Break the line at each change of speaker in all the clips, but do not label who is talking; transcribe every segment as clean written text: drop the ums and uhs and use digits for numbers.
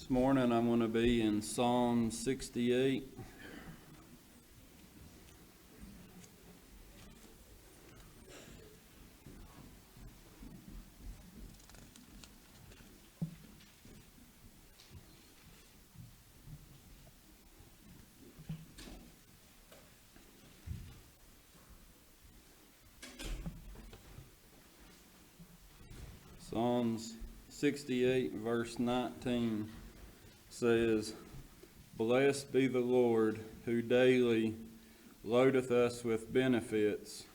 This morning I'm going to be in Psalm 68. Psalms 68 verse 19 says, "Blessed be the Lord, who daily loadeth us with benefits,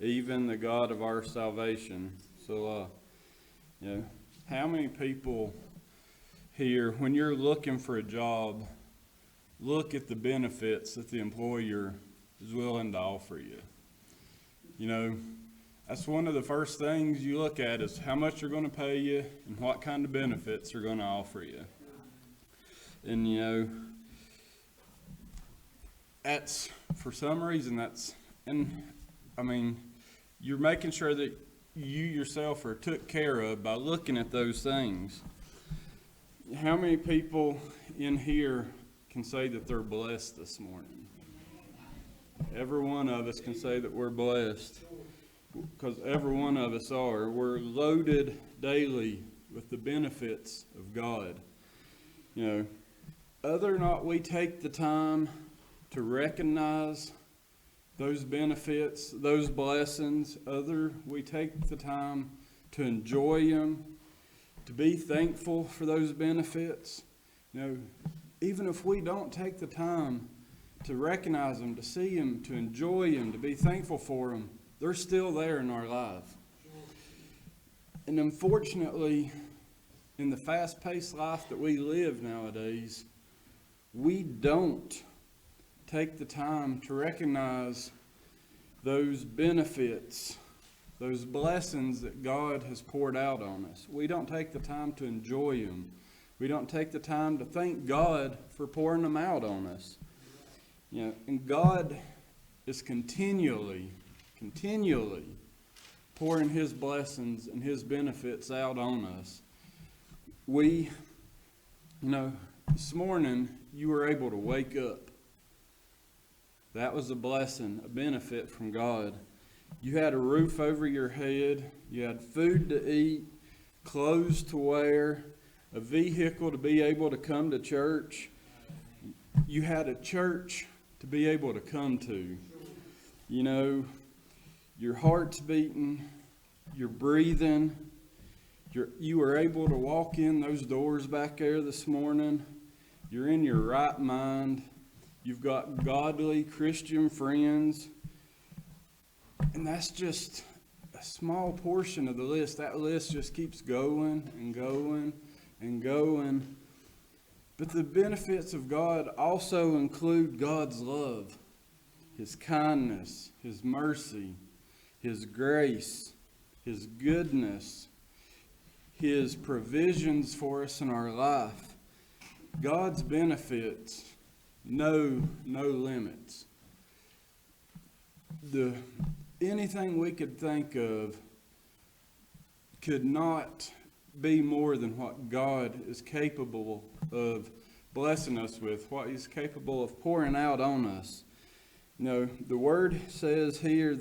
even the God of our salvation." So, how many people here, when you're looking for a job, look at the benefits that the employer is willing to offer you? That's one of the first things you look at is how much they're going to pay you and what kind of benefits they're going to offer you. And that's, for some reason, you're making sure that you yourself are took care of by looking at those things. How many people in here can say that they're blessed this morning? Every one of us can say that we're blessed, because every one of us are. We're loaded daily with the benefits of God. Whether or not we take the time to recognize those benefits, those blessings, we take the time to enjoy them, to be thankful for those benefits. Even if we don't take the time to recognize them, to see them, to enjoy them, to be thankful for them, they're still there in our life. And unfortunately, in the fast-paced life that we live nowadays, we don't take the time to recognize those benefits, those blessings that God has poured out on us. We don't take the time to enjoy them. We don't take the time to thank God for pouring them out on us. And God is continually pouring His blessings and His benefits out on us. This morning you were able to wake up. That was a blessing, a benefit from God. You had a roof over your head. You had food to eat, clothes to wear, a vehicle to be able to come to church. You had a church to be able to come to. Your heart's beating, you're breathing, you were able to walk in those doors back there this morning. You're in your right mind. You've got godly Christian friends. And that's just a small portion of the list. That list just keeps going and going and going. But the benefits of God also include God's love, His kindness, His mercy, His grace, His goodness, His provisions for us in our life. God's benefits know no limits. Anything we could think of could not be more than what God is capable of blessing us with, what He's capable of pouring out on us. The Word says here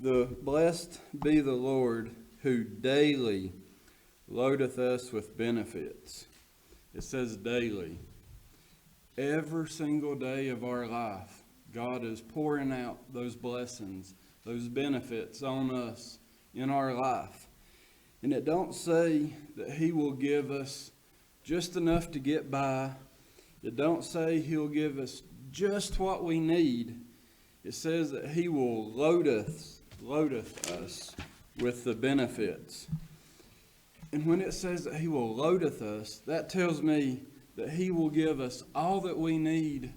"The blessed be the Lord, who daily loadeth us with benefits." It says daily. Every single day of our life, God is pouring out those blessings, those benefits on us in our life. And it don't say that He will give us just enough to get by. It don't say He'll give us just what we need. It says that He will loadeth us with the benefits. And when it says that He will loadeth us, that tells me that He will give us all that we need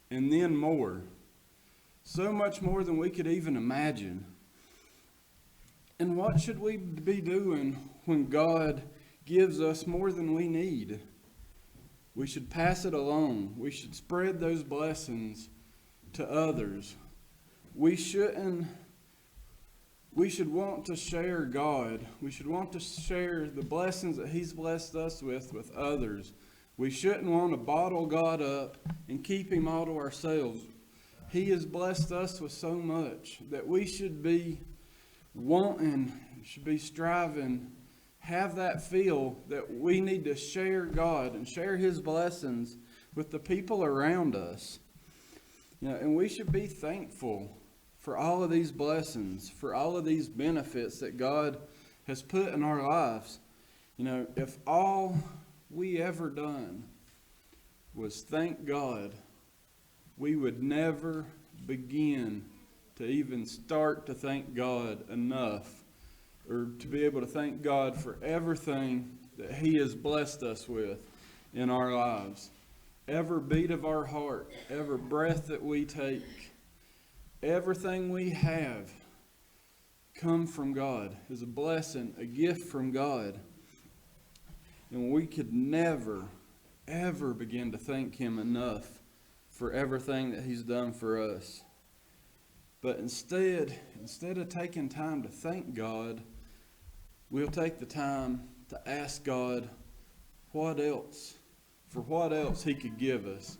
and then more. So much more than we could even imagine. And what should we be doing when God gives us more than we need? We should pass it along. We should spread those blessings to others. We shouldn't we should want to share God. We should want to share the blessings that He's blessed us with others. We shouldn't want to bottle God up and keep Him all to ourselves. He has blessed us with so much that we should be wanting, should be striving, have that feel that we need to share God and share His blessings with the people around us. And we should be thankful for all of these blessings, for all of these benefits that God has put in our lives. If all we ever done was thank God, we would never begin to even start to thank God enough, or to be able to thank God for everything that He has blessed us with in our lives. Every beat of our heart, every breath that we take, everything we have come from God, is a blessing, a gift from God. And we could never, ever begin to thank Him enough for everything that He's done for us. But instead of taking time to thank God, we'll take the time to ask God what else He could give us.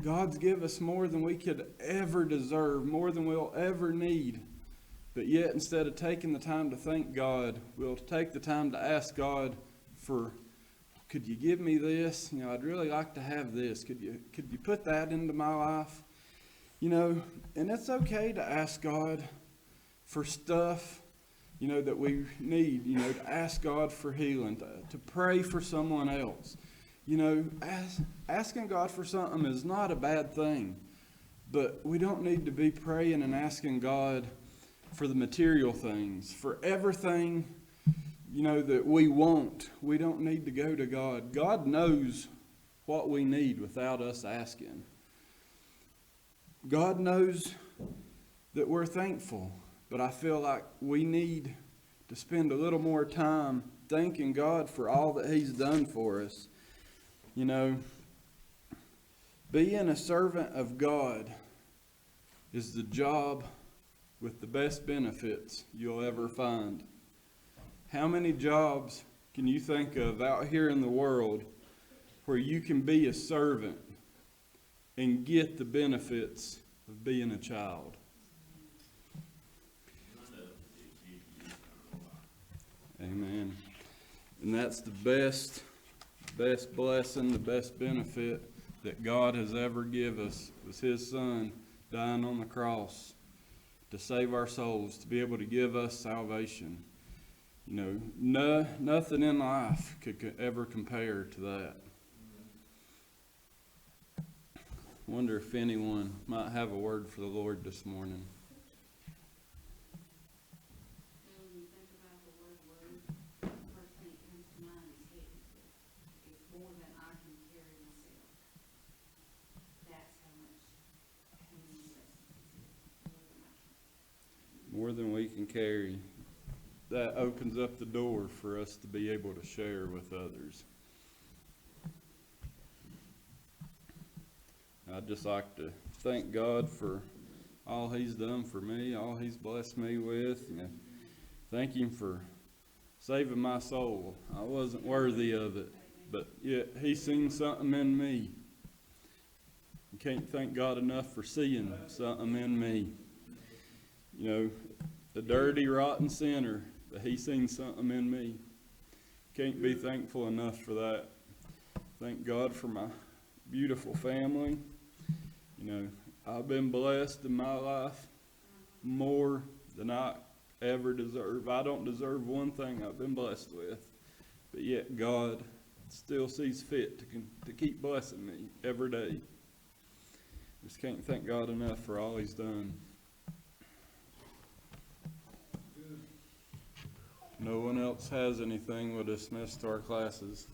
God's given us more than we could ever deserve, more than we'll ever need. But yet, instead of taking the time to thank God, we'll take the time to ask God for, could you give me this? I'd really like to have this. Could you put that into my life? And it's okay to ask God for stuff, that we need, to ask God for healing, to pray for someone else. Asking God for something is not a bad thing, but we don't need to be praying and asking God for the material things, for everything, that we want. We don't need to go to God. God knows what we need without us asking. God knows that we're thankful, but I feel like we need to spend a little more time thanking God for all that He's done for us. Being a servant of God is the job with the best benefits you'll ever find. How many jobs can you think of out here in the world where you can be a servant and get the benefits of being a child? Amen. And that's the best blessing, the best benefit that God has ever given us, was His Son dying on the cross to save our souls, to be able to give us salvation. Nothing in life could ever compare to that. I wonder if anyone might have a word for the Lord this morning. More than we can carry. That opens up the door for us to be able to share with others. I'd just like to thank God for all He's done for me, all He's blessed me with. Thank Him for saving my soul. I wasn't worthy of it, but yet He seen something in me. You can't thank God enough for seeing something in me. The dirty, rotten sinner, but He seen something in me. Can't be thankful enough for that. Thank God for my beautiful family. I've been blessed in my life more than I ever deserve. I don't deserve one thing I've been blessed with, but yet God still sees fit to keep blessing me every day. Just can't thank God enough for all He's done. No one else has anything, we'll dismiss to our classes.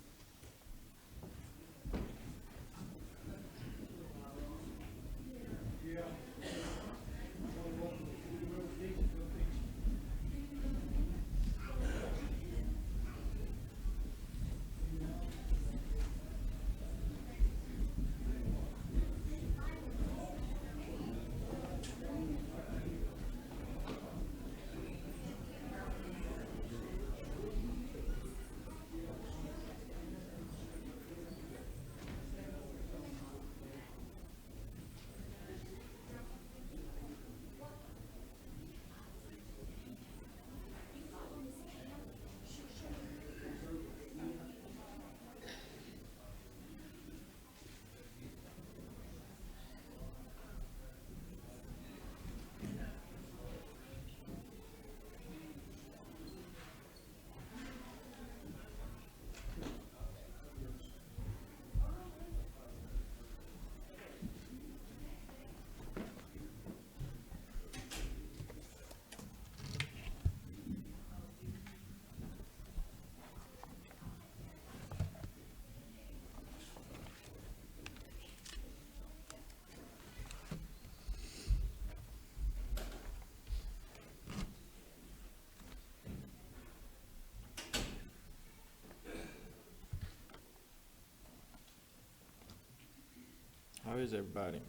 is everybody?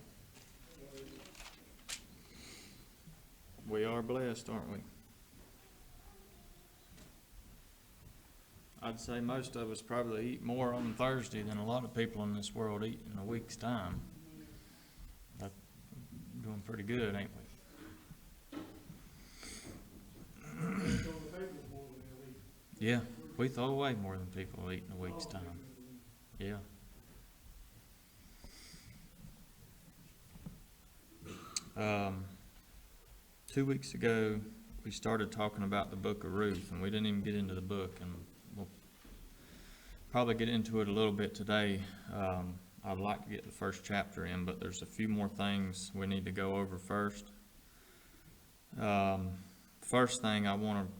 We are blessed, aren't we? I'd say most of us probably eat more on Thursday than a lot of people in this world eat in a week's time. That's doing pretty good, ain't we? Yeah, we throw away more than people eat in a week's time. Yeah. Um, 2 weeks ago, we started talking about the book of Ruth, and we didn't even get into the book, and we'll probably get into it a little bit today. I'd like to get the first chapter in, but there's a few more things we need to go over first. First thing, I want to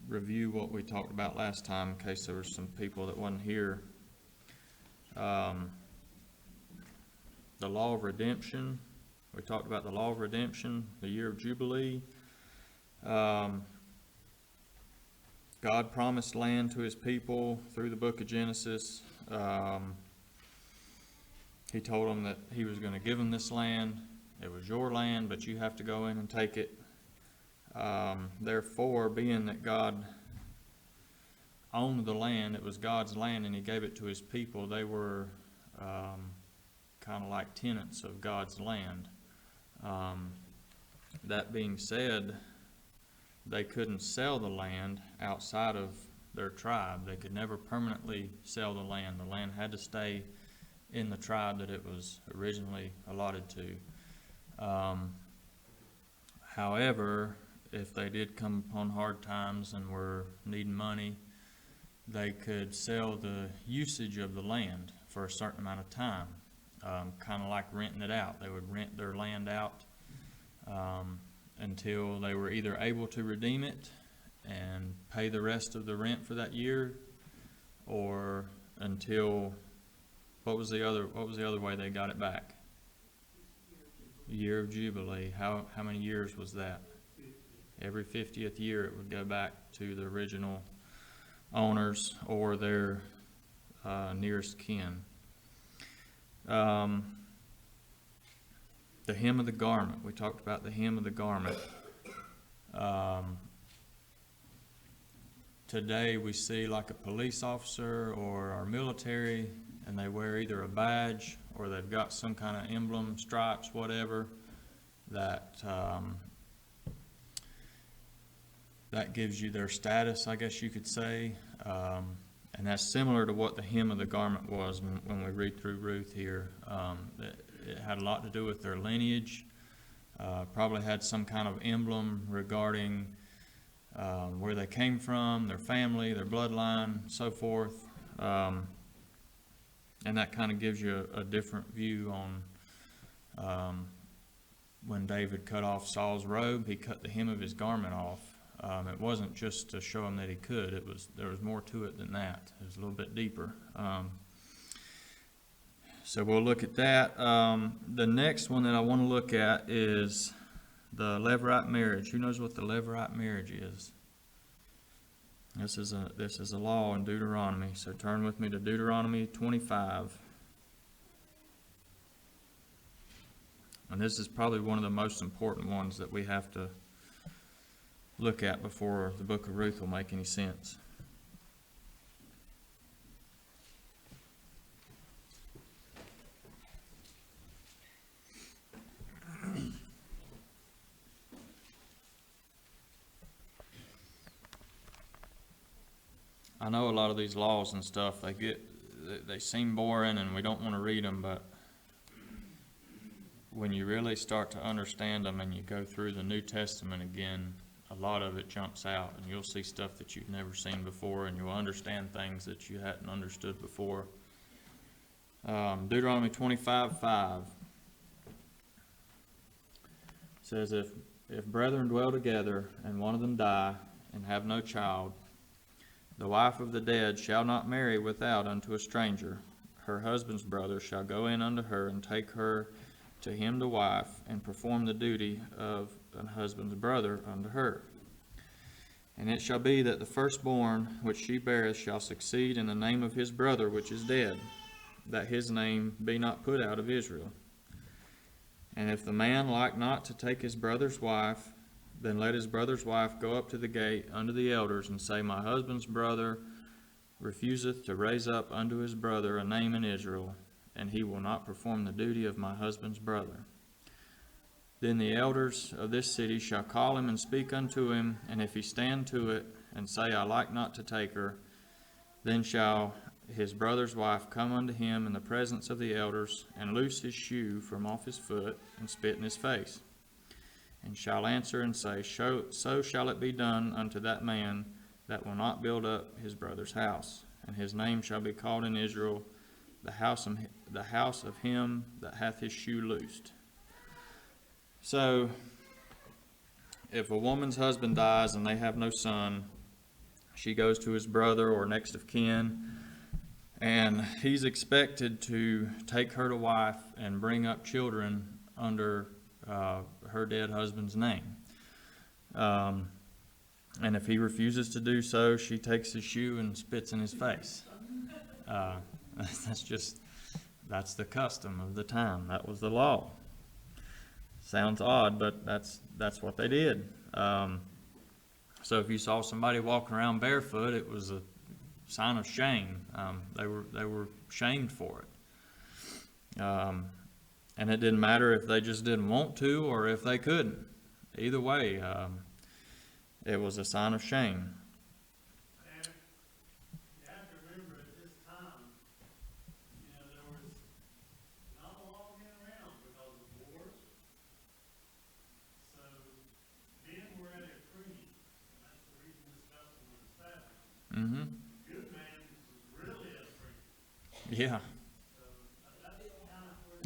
review what we talked about last time in case there were some people that wasn't here. The law of redemption. We talked about the law of redemption, the year of Jubilee. God promised land to his people through the book of Genesis. He told them that he was going to give them this land. It was your land, but you have to go in and take it. Therefore, being that God owned the land, it was God's land, and he gave it to his people, they were kind of like tenants of God's land. That being said, they couldn't sell the land outside of their tribe. They could never permanently sell the land. The land had to stay in the tribe that it was originally allotted to. However, if they did come upon hard times and were needing money, they could sell the usage of the land for a certain amount of time, kind of like renting it out. They would rent their land out until they were either able to redeem it and pay the rest of the rent for that year, or until what was the other way they got it back? Year of Jubilee. How many years was that? Every 50th year it would go back to the original owners or their nearest kin. The hem of the garment. We talked about the hem of the garment. Today we see like a police officer or our military, and they wear either a badge or they've got some kind of emblem, stripes, whatever, that gives you their status, I guess you could say. And that's similar to what the hem of the garment was when we read through Ruth here. It had a lot to do with their lineage, probably had some kind of emblem regarding where they came from, their family, their bloodline, so forth. And that kind of gives you a different view on when David cut off Saul's robe. He cut the hem of his garment off. It wasn't just to show him that he could. There was more to it than that. It was a little bit deeper. So we'll look at that. The next one that I want to look at is the Levirate marriage. Who knows what the Levirate marriage is? This is a law in Deuteronomy. So turn with me to Deuteronomy 25. And this is probably one of the most important ones that we have to look at before the book of Ruth will make any sense. I know a lot of these laws and stuff, they seem boring and we don't want to read them, but when you really start to understand them and you go through the New Testament again, a lot of it jumps out, and you'll see stuff that you've never seen before, and you'll understand things that you hadn't understood before. Deuteronomy 25:5 says, if brethren dwell together, and one of them die, and have no child, the wife of the dead shall not marry without unto a stranger. Her husband's brother shall go in unto her, and take her to him to wife, and perform the duty of an husband's brother unto her. And it shall be that the firstborn which she beareth shall succeed in the name of his brother which is dead, that his name be not put out of Israel. And if the man like not to take his brother's wife, then let his brother's wife go up to the gate unto the elders, and say, My husband's brother refuseth to raise up unto his brother a name in Israel, and he will not perform the duty of my husband's brother. Then the elders of this city shall call him and speak unto him, and if he stand to it, and say, I like not to take her, then shall his brother's wife come unto him in the presence of the elders, and loose his shoe from off his foot, and spit in his face, and shall answer and say, So shall it be done unto that man that will not build up his brother's house. And his name shall be called in Israel, the house of him that hath his shoe loosed. So, if a woman's husband dies and they have no son, she goes to his brother or next of kin, and he's expected to take her to wife and bring up children under her dead husband's name. And if he refuses to do so, she takes his shoe and spits in his face. That's the custom of the time. That was the law. Sounds odd, but that's what they did. So if you saw somebody walking around barefoot, it was a sign of shame. They were shamed for it. And it didn't matter if they just didn't want to or if they couldn't. Either way, it was a sign of shame.
And you have to remember at this time, there was not a lot of men around because of wars. So men were at a premium, and that's the reason this custom was established.
Mm-hmm.
Good man was really at a premium.
Yeah.
So that's kind of where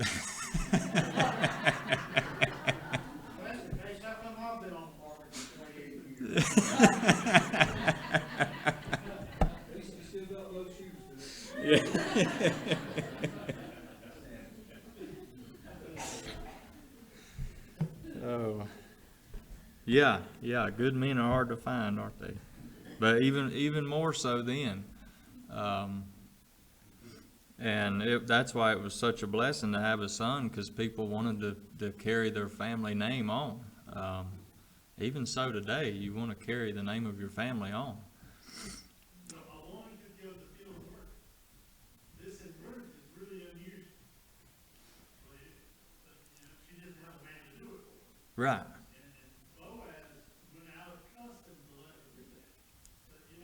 that's the case. How come I've been on the market for 28 years?
At least you still got low shoes for it.
Oh. Yeah. Good men are hard to find, aren't they? But even more so then. That's why it was such a blessing to have a son, because people wanted to carry their family name on. Even so today, you want to carry the name of your family on.
So a woman could go to the field of work. This in Ruth is really unusual. She didn't have a man to do it for her.
Right.
And Boaz went out of custom to let her do that. But, the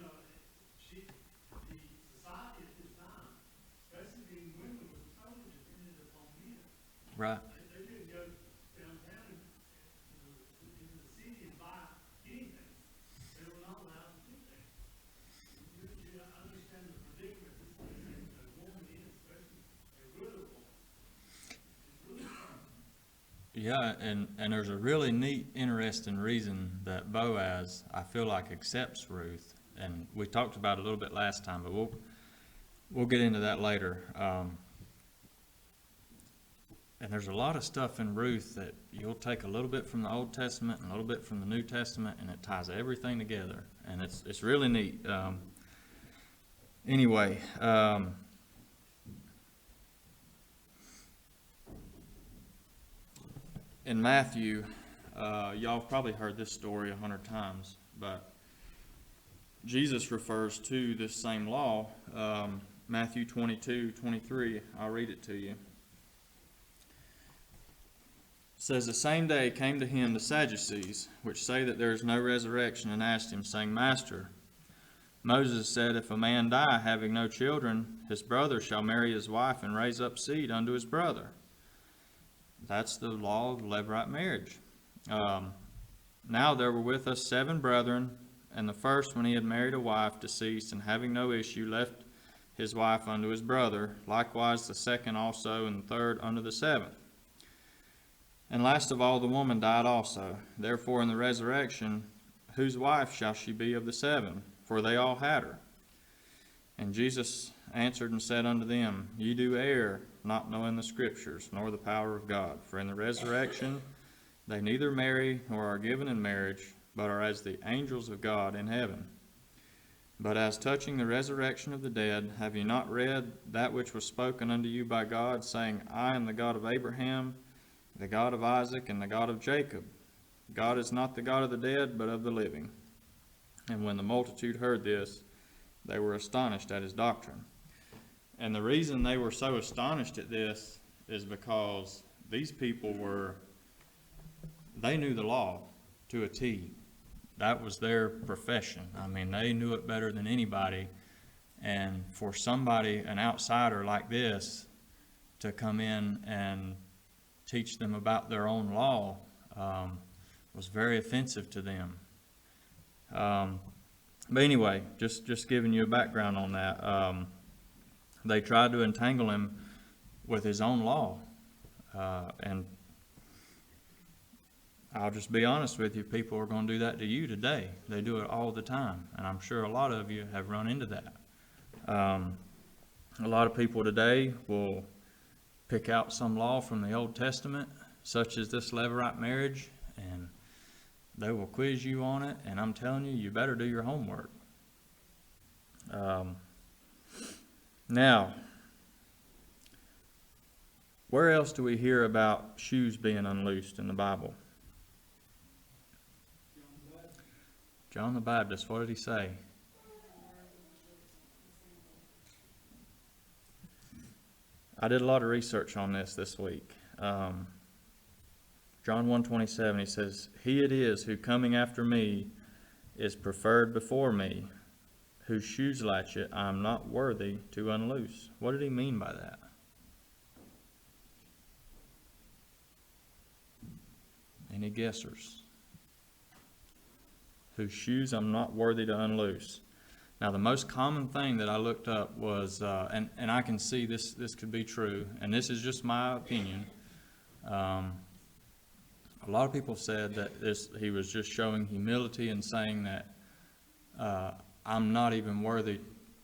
society at this time, especially being women, was totally dependent upon men.
Right.
They didn't go downtown into the city and buy anything. They were not allowed to do that. You understand the predicament this is a woman in, especially a widow woman. It's really tough.
Yeah, and there's a really neat, interesting reason that Boaz, I feel like, accepts Ruth. And we talked about it a little bit last time, but we'll get into that later. And there's a lot of stuff in Ruth that you'll take a little bit from the Old Testament and a little bit from the New Testament, and it ties everything together. And it's really neat. Anyway, in Matthew, y'all have probably heard this story 100 times, but Jesus refers to this same law. Matthew 22:23. I'll read it to you. It says, The same day came to him the Sadducees, which say that there is no resurrection, and asked him, saying, Master, Moses said, If a man die having no children, his brother shall marry his wife and raise up seed unto his brother. That's the law of levirate marriage. Now there were with us 7 brethren, and the first, when he had married a wife, deceased, and having no issue, left his wife unto his brother. Likewise the second also, and the third unto the 7th. And last of all the woman died also. Therefore in the resurrection, whose wife shall she be of the 7? For they all had her. And Jesus answered and said unto them, Ye do err, not knowing the Scriptures, nor the power of God. For in the resurrection they neither marry nor are given in marriage, but are as the angels of God in heaven. But as touching the resurrection of the dead, have ye not read that which was spoken unto you by God, saying, I am the God of Abraham, the God of Isaac and the God of Jacob. God is not the God of the dead, but of the living. And when the multitude heard this, they were astonished at his doctrine. And the reason they were so astonished at this is because these people they knew the law to a T. That was their profession. I mean, they knew it better than anybody. And for somebody, an outsider like this, to come in and teach them about their own law was very offensive to them. But anyway, just giving you a background on that. They tried to entangle him with his own law. And I'll just be honest with you, people are going to do that to you today. They do it all the time. And I'm sure a lot of you have run into that. A lot of people today will pick out some law from the Old Testament, such as this Levirate marriage, and they will quiz you on it, and I'm telling you, you better do your homework. Now, where else do we hear about shoes being unloosed in the Bible? John the Baptist, what did he say? I did a lot of research on this week. John 1:27, he says, "He it is who coming after me is preferred before me, whose shoes latchet I am not worthy to unloose." What did he mean by that? Any guessers? Whose shoes I'm not worthy to unloose. Now, the most common thing that I looked up was, and I can see this could be true, and this is just my opinion. A lot of people said that he was just showing humility and saying that I'm not even worthy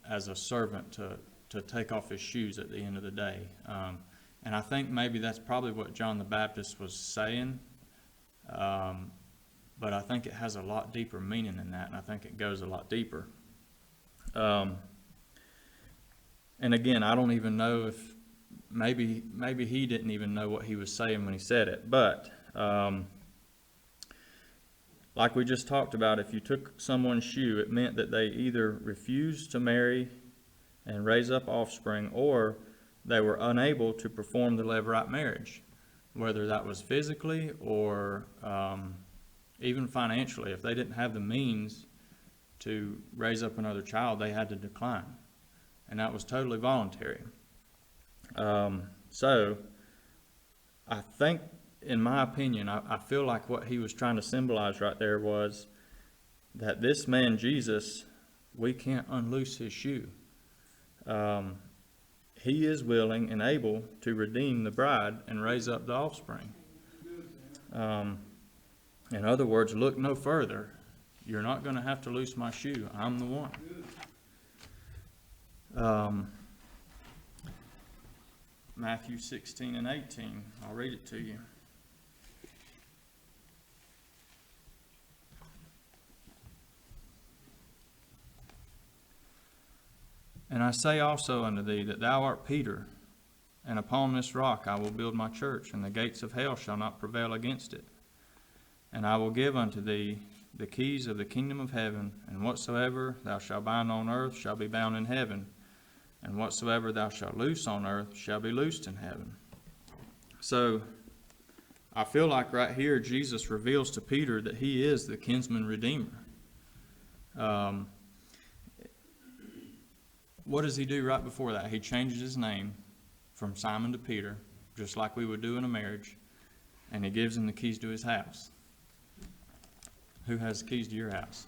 as a servant to take off his shoes at the end of the day. And I think maybe that's probably what John the Baptist was saying. But I think it has a lot deeper meaning than that, and I think it goes a lot deeper. And again, I don't even know if maybe he didn't even know what he was saying when he said it. But like we just talked about, if you took someone's shoe, it meant that they either refused to marry and raise up offspring, or they were unable to perform the Levirate marriage, whether that was physically or even financially. If they didn't have the means to raise up another child, they had to decline. And that was totally voluntary. So I think, in my opinion, I feel like what he was trying to symbolize right there was that this man, Jesus, we can't unloose his shoe. He is willing and able to redeem the bride and raise up the offspring. In other words, look no further. You're not going to have to loose my shoe. I'm the one. Matthew 16 and 18. I'll read it to you. "And I say also unto thee that thou art Peter, and upon this rock I will build my church, and the gates of hell shall not prevail against it. And I will give unto thee the keys of the kingdom of heaven, and whatsoever thou shalt bind on earth shall be bound in heaven, and whatsoever thou shalt loose on earth shall be loosed in heaven." So I feel like right here Jesus reveals to Peter that he is the kinsman redeemer. What does he do right before that? He changes his name from Simon to Peter, just like we would do in a marriage, and he gives him the keys to his house. Who has the keys to your house?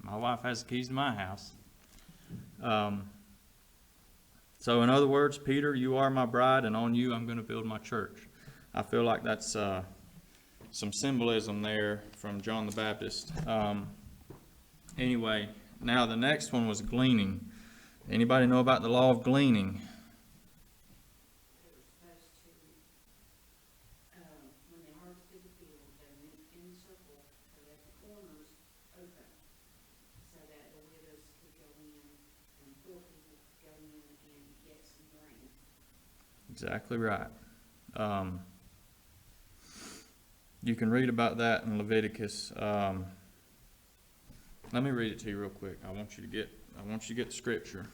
My wife has the keys to my house. So in other words, Peter, you are my bride, and on you I'm going to build my church. I feel like that's some symbolism there from John the Baptist. Anyway, now the next one was gleaning. Anybody know about the law of gleaning? Exactly right. You can read about that in Leviticus. Let me read it to you real quick. I want you to get the scripture.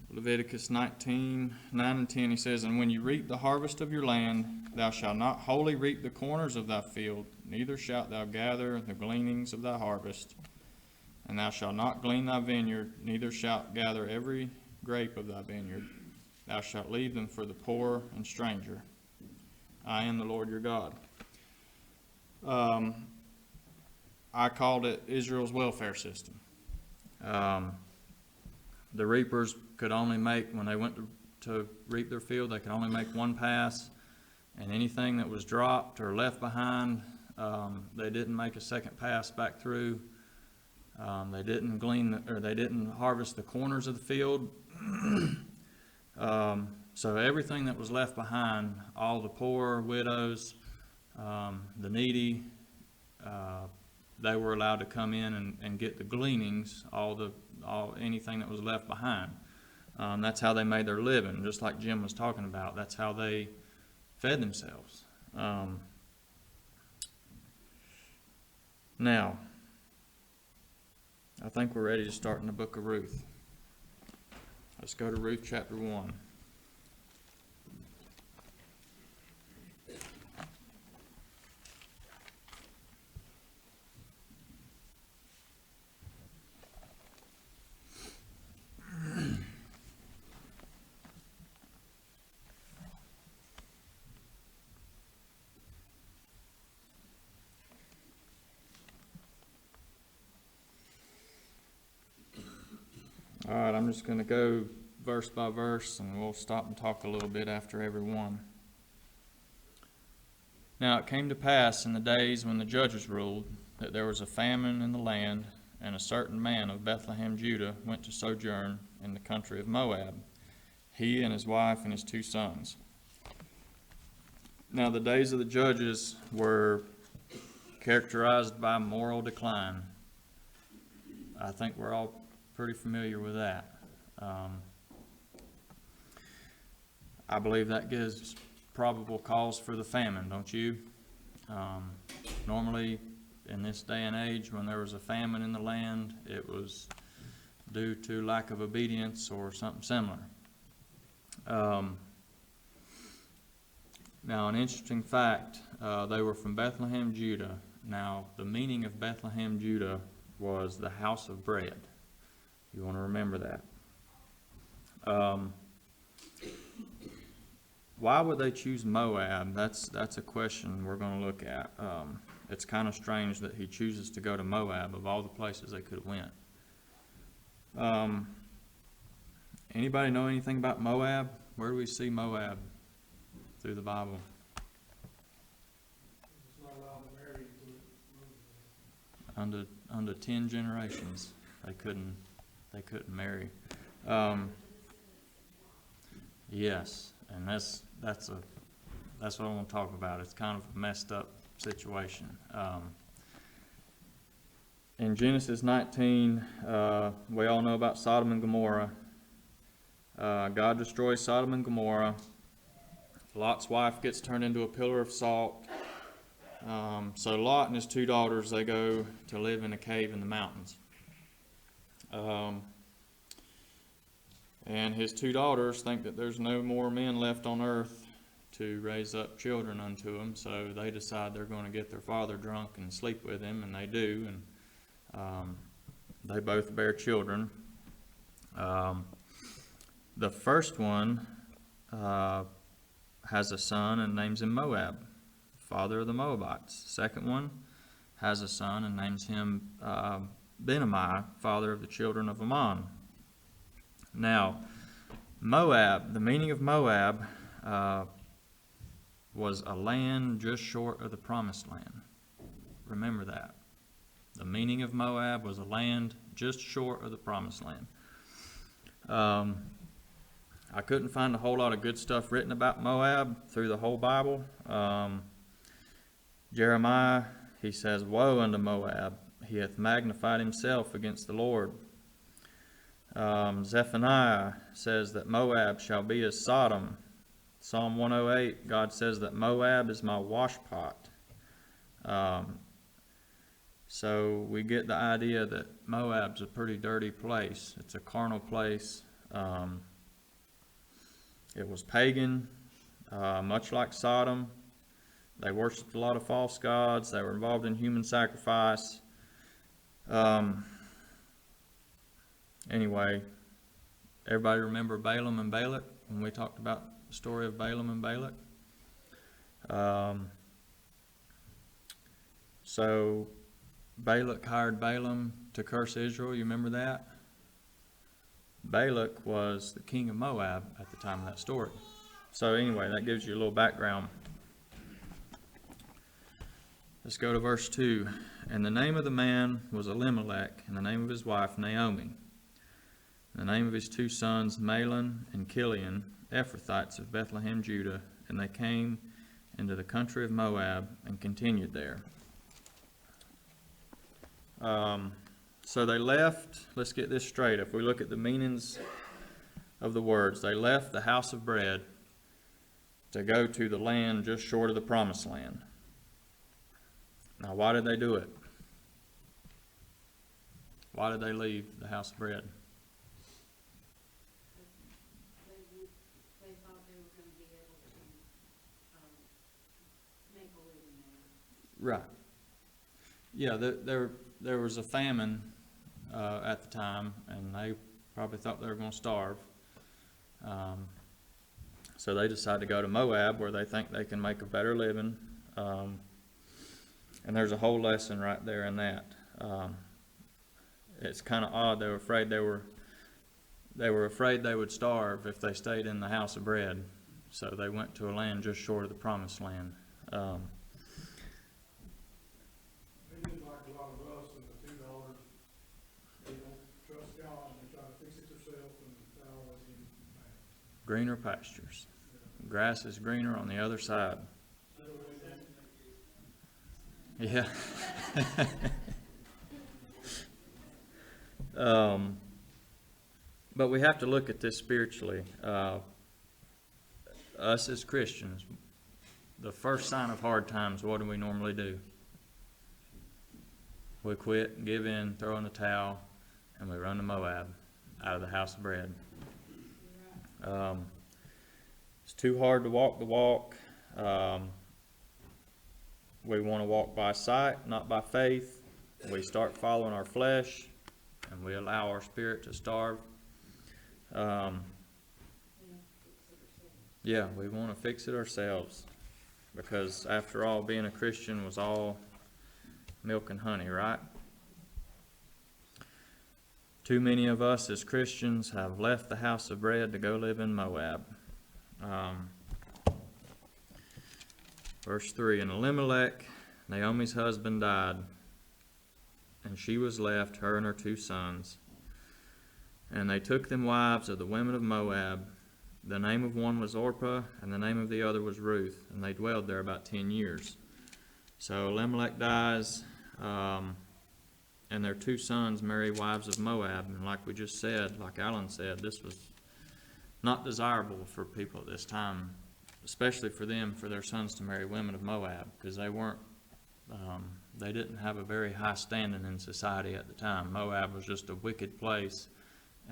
Leviticus 19:9-10, he says, "And when you reap the harvest of your land, thou shalt not wholly reap the corners of thy field, neither shalt thou gather the gleanings of thy harvest. And thou shalt not glean thy vineyard, neither shalt gather every grape of thy vineyard. Thou shalt leave them for the poor and stranger. I am the Lord your God." I called it Israel's welfare system. The reapers could only make, when they went to reap their field, they could only make one pass, and anything that was dropped or left behind, they didn't make a second pass back through. They didn't they didn't harvest the corners of the field. So everything that was left behind, all the poor, widows, the needy, they were allowed to come in and get the gleanings, anything that was left behind. That's how they made their living, just like Jim was talking about. That's how they fed themselves. Now, I think we're ready to start in the book of Ruth. Let's go to Ruth chapter 1. All right, I'm just going to go verse by verse, and we'll stop and talk a little bit after every one. Now it came to pass in the days when the judges ruled that there was a famine in the land, and a certain man of Bethlehem, Judah, went to sojourn in the country of Moab, he and his wife and his 2 sons. Now the days of the judges were characterized by moral decline. I think we're all pretty familiar with that. I believe that gives probable cause for the famine, don't you? Normally, in this day and age, when there was a famine in the land, it was due to lack of obedience or something similar. Now, an interesting fact, they were from Bethlehem, Judah. Now, the meaning of Bethlehem, Judah was the house of bread. You want to remember that. Why would they choose Moab? That's a question we're going to look at. It's kind of strange that he chooses to go to Moab of all the places they could have went. Anybody know anything about Moab? Where do we see Moab through the Bible?
It's not allowed to marry into it.
Under 10 generations, they couldn't marry. Yes, and that's what I want to talk about. It's kind of a messed up situation. In Genesis 19, we all know about Sodom and Gomorrah. God destroys Sodom and Gomorrah. Lot's wife gets turned into a pillar of salt. So Lot and his 2 daughters, they go to live in a cave in the mountains. And his 2 daughters think that there's no more men left on earth to raise up children unto him, so they decide they're going to get their father drunk and sleep with him, and they do, and they both bear children. The first one has a son and names him Moab, father of the Moabites. The second one has a son and names him Ben-ammi, father of the children of Ammon. Now, Moab, the meaning of Moab was a land just short of the promised land. Remember that. The meaning of Moab was a land just short of the promised land. I couldn't find a whole lot of good stuff written about Moab through the whole Bible. Jeremiah, he says, "Woe unto Moab, he hath magnified himself against the Lord." Zephaniah says that Moab shall be as Sodom. Psalm 108, God says that Moab is my washpot. So we get the idea that Moab's a pretty dirty place. It's a carnal place. It was pagan, much like Sodom. They worshipped a lot of false gods. They were involved in human sacrifice. Anyway, everybody remember Balaam and Balak when we talked about the story of Balaam and Balak? So Balak hired Balaam to curse Israel. You remember that? Balak was the king of Moab at the time of that story. So anyway, that gives you a little background. Let's go to verse 2. And the name of the man was Elimelech, and the name of his wife Naomi. And the name of his two sons Mahlon and Chilion, Ephrathites of Bethlehem, Judah. And they came into the country of Moab and continued there. So they left, let's get this straight. If we look at the meanings of the words, they left the house of bread to go to the land just short of the promised land. Now, why did they do it? Why did they leave the house of bread?
They thought they were going to be able to make a living there.
Right. Yeah, there was a famine at the time, and they probably thought they were going to starve. So they decided to go to Moab, where they think they can make a better living. And there's a whole lesson right there in that. It's kind of odd. They were afraid they would starve if they stayed in the house of bread. So they went to a land just short of the promised land.
They did like a lot of us and the two daughters. They don't trust God and they try to fix it themselves and that always ends bad.
Greener pastures. Grass is greener on the other side. Yeah. But we have to look at this spiritually. Us as Christians, the first sign of hard times, what do we normally do? We quit, give in, throw in the towel, and we run to Moab, out of the house of bread. It's too hard to walk the walk. We want to walk by sight, not by faith. We start following our flesh, and we allow our spirit to starve. Yeah, we want to fix it ourselves, because after all, being a Christian was all milk and honey, right? Too many of us as Christians have left the house of bread to go live in Moab. Verse 3, and Elimelech, Naomi's husband, died, and she was left, her and her two sons. And they took them wives of the women of Moab. The name of one was Orpah, and the name of the other was Ruth, and they dwelled there about 10 years. So Elimelech dies, and their two sons marry wives of Moab. And like we just said, like Alan said, this was not desirable for people at this time, especially for them, for their sons to marry women of Moab, because they didn't have a very high standing in society at the time. Moab was just a wicked place,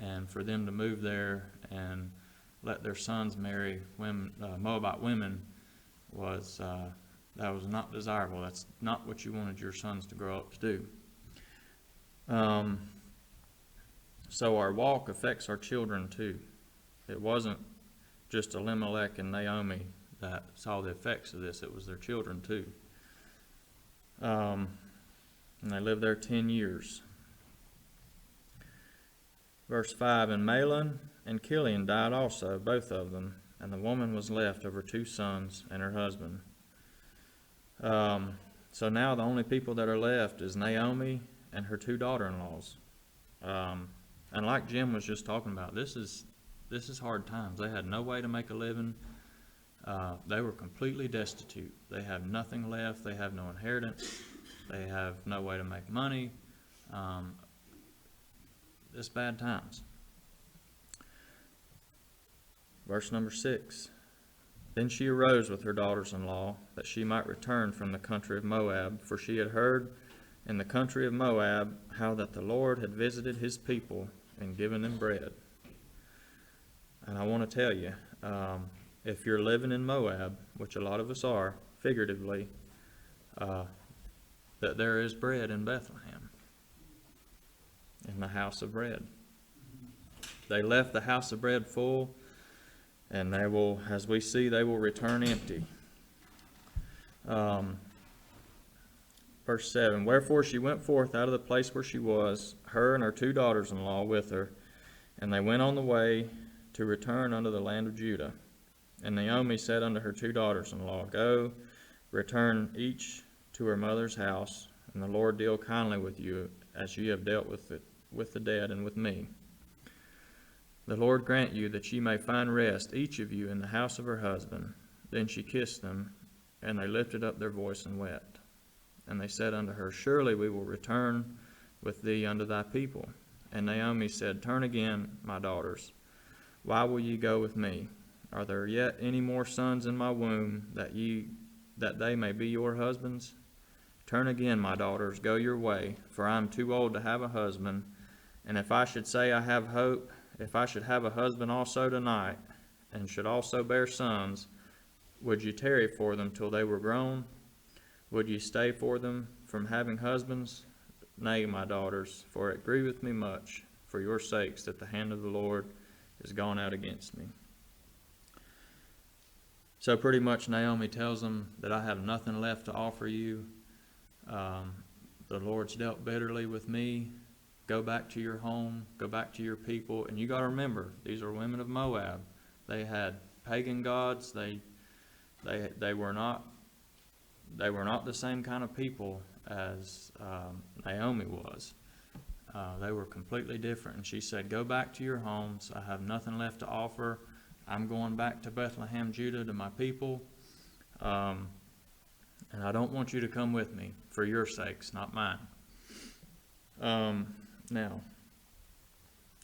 and for them to move there and let their sons marry women, Moabite women, that was not desirable. That's not what you wanted your sons to grow up to do. So our walk affects our children too. It wasn't just Elimelech and Naomi that saw the effects of this. It was their children too. And they lived there 10 years. Verse 5, and Mahlon and Chilion died also, both of them, and the woman was left of her two sons and her husband. So now the only people that are left is Naomi and her two daughter-in-laws. And like Jim was just talking about, this is hard times. They had no way to make a living. They were completely destitute. They have nothing left. They have no inheritance. They have no way to make money. It's bad times. Verse number 6. Then she arose with her daughters-in-law, that she might return from the country of Moab, for she had heard in the country of Moab how that the Lord had visited his people and given them bread. And I want to tell you, if you're living in Moab, which a lot of us are, figuratively, that there is bread in Bethlehem, in the house of bread. They left the house of bread full, and they will, as we see, they will return empty. Verse 7, wherefore she went forth out of the place where she was, her and her 2 daughters-in-law with her, and they went on the way to return unto the land of Judah. And Naomi said unto her 2 daughters-in-law, go, return each to her mother's house, and the Lord deal kindly with you, as ye have dealt with the dead and with me. The Lord grant you that ye may find rest, each of you, in the house of her husband. Then she kissed them, and they lifted up their voice and wept. And they said unto her, surely we will return with thee unto thy people. And Naomi said, turn again, my daughters. Why will ye go with me? Are there yet any more sons in my womb, that they may be your husbands? Turn again, my daughters, go your way, for I am too old to have a husband. And if I should say I have hope, if I should have a husband also tonight, and should also bear sons, would ye tarry for them till they were grown? Would ye stay for them from having husbands? Nay, my daughters, for it grieveth me much for your sakes that the hand of the Lord is gone out against me. So pretty much Naomi tells them that I have nothing left to offer you. The Lord's dealt bitterly with me. Go back to your home, go back to your people. And you got to remember, these are women of Moab. They had pagan gods. They were not the same kind of people as Naomi was. They were completely different. And she said, go back to your homes. I have nothing left to offer. I'm going back to Bethlehem, Judah, to my people. And I don't want you to come with me for your sakes, not mine. Now,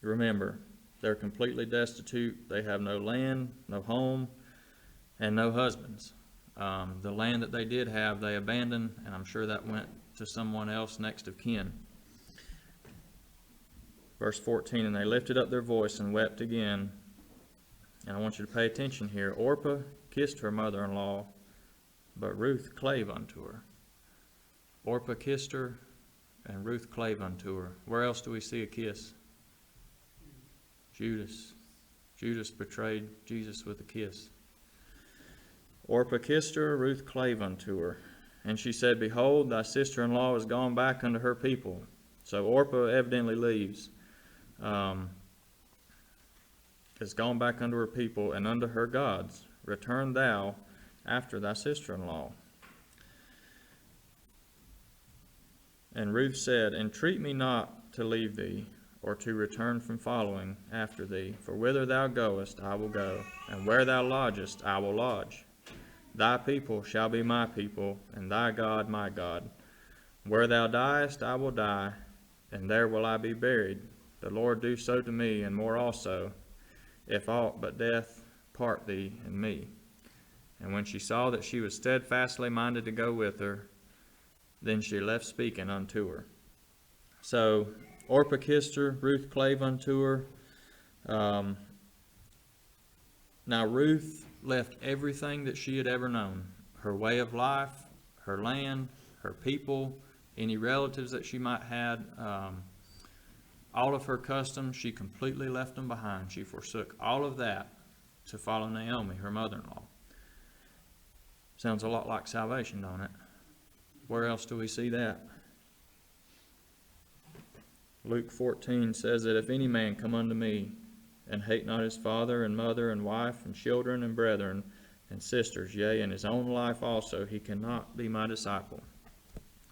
remember, they're completely destitute. They have no land, no home, and no husbands. The land that they did have, they abandoned, and I'm sure that went to someone else next of kin. Verse 14, and they lifted up their voice and wept again. And I want you to pay attention here. Orpah kissed her mother-in-law, but Ruth clave unto her. Orpah kissed her, and Ruth clave unto her. Where else do we see a kiss? Judas. Judas betrayed Jesus with a kiss. Orpah kissed her, Ruth clave unto her. And she said, behold, thy sister-in-law is gone back unto her people. So Orpah evidently leaves. Is gone back unto her people and unto her gods. Return thou after thy sister-in-law. And Ruth said, entreat me not to leave thee, or to return from following after thee. For whither thou goest, I will go, and where thou lodgest, I will lodge. Thy people shall be my people, and thy God my God. Where thou diest, I will die, and there will I be buried. The Lord do so to me, and more also, if aught but death part thee and me. And when she saw that she was steadfastly minded to go with her, then she left speaking unto her. So Orpah kissed her, Ruth clave unto her. Now Ruth left everything that she had ever known. Her way of life, her land, her people, any relatives that she might have had. All of her customs, she completely left them behind. She forsook all of that to follow Naomi, her mother-in-law. Sounds a lot like salvation, don't it? Where else do we see that? Luke 14 says that if any man come unto me and hate not his father and mother and wife and children and brethren and sisters, yea, and his own life also, he cannot be my disciple.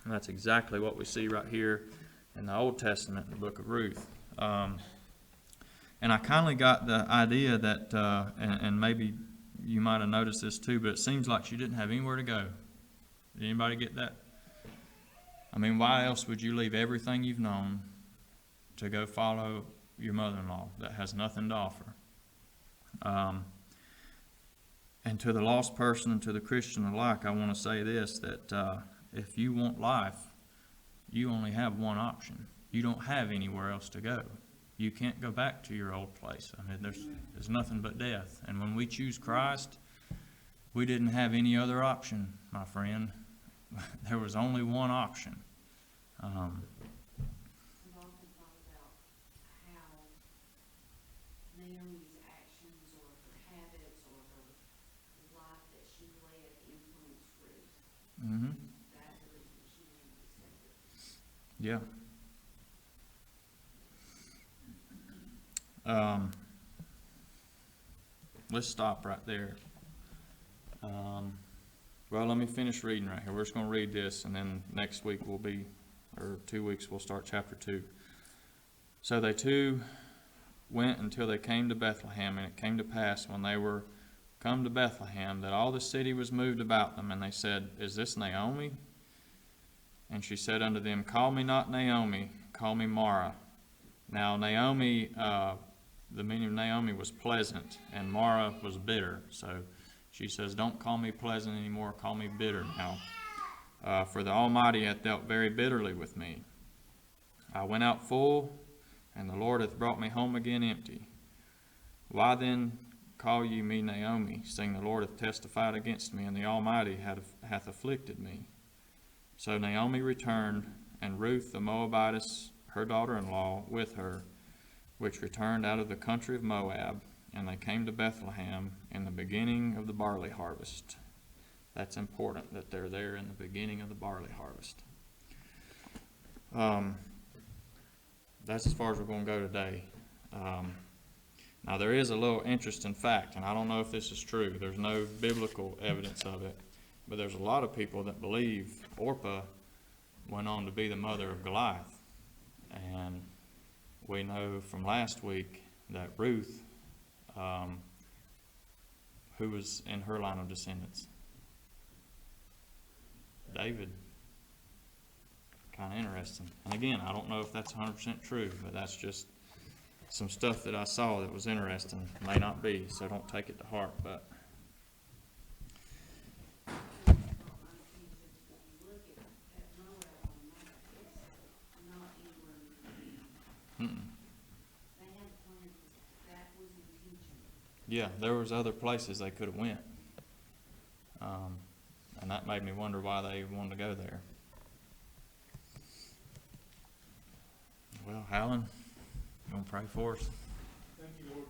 And that's exactly what we see right here in the Old Testament, in the book of Ruth. And I kindly got the idea that, and maybe you might have noticed this too, but it seems like she didn't have anywhere to go. Did anybody get that? I mean, why else would you leave everything you've known to go follow your mother-in-law that has nothing to offer? And to the lost person and to the Christian alike, I want to say this, that if you want life, you only have one option. You don't have anywhere else to go. You can't go back to your old place. I mean, there's nothing but death. And when we choose Christ, we didn't have any other option, my friend. There was only one option.
I've often thought about how Naomi's actions or her habits or her life that she led influenced Ruth.
Mm-hmm.
That's the reason she made a mistake.
Yeah. Let's stop right there. Well, let me finish reading right here. We're just going to read this, and then next week or 2 weeks, we'll start chapter 2. So they two went until they came to Bethlehem, and it came to pass when they were come to Bethlehem that all the city was moved about them, and they said, Is this Naomi? And she said unto them, Call me not Naomi, call me Mara. Now Naomi, the meaning of Naomi was pleasant, and Mara was bitter. So she says, Don't call me pleasant anymore, call me bitter now. For the Almighty hath dealt very bitterly with me. I went out full, and the Lord hath brought me home again empty. Why then call ye me Naomi, seeing the Lord hath testified against me, and the Almighty hath afflicted me? So Naomi returned, and Ruth the Moabitess, her daughter-in-law, with her, which returned out of the country of Moab, and they came to Bethlehem in the beginning of the barley harvest. That's important that they're there in the beginning of the barley harvest. That's as far as we're going to go today. Now there is a little interesting fact, and I don't know if this is true. There's no biblical evidence of it, but there's a lot of people that believe Orpah went on to be the mother of Goliath. And we know from last week that Ruth, who was in her line of descendants? David. Kind of interesting. And again, I don't know if that's 100% true, but that's just some stuff that I saw that was interesting. May not be, so don't take it to heart, but yeah, there was other places they could have went. And that made me wonder why they wanted to go there. Well, Alan, you want to pray for us?
Thank you, Lord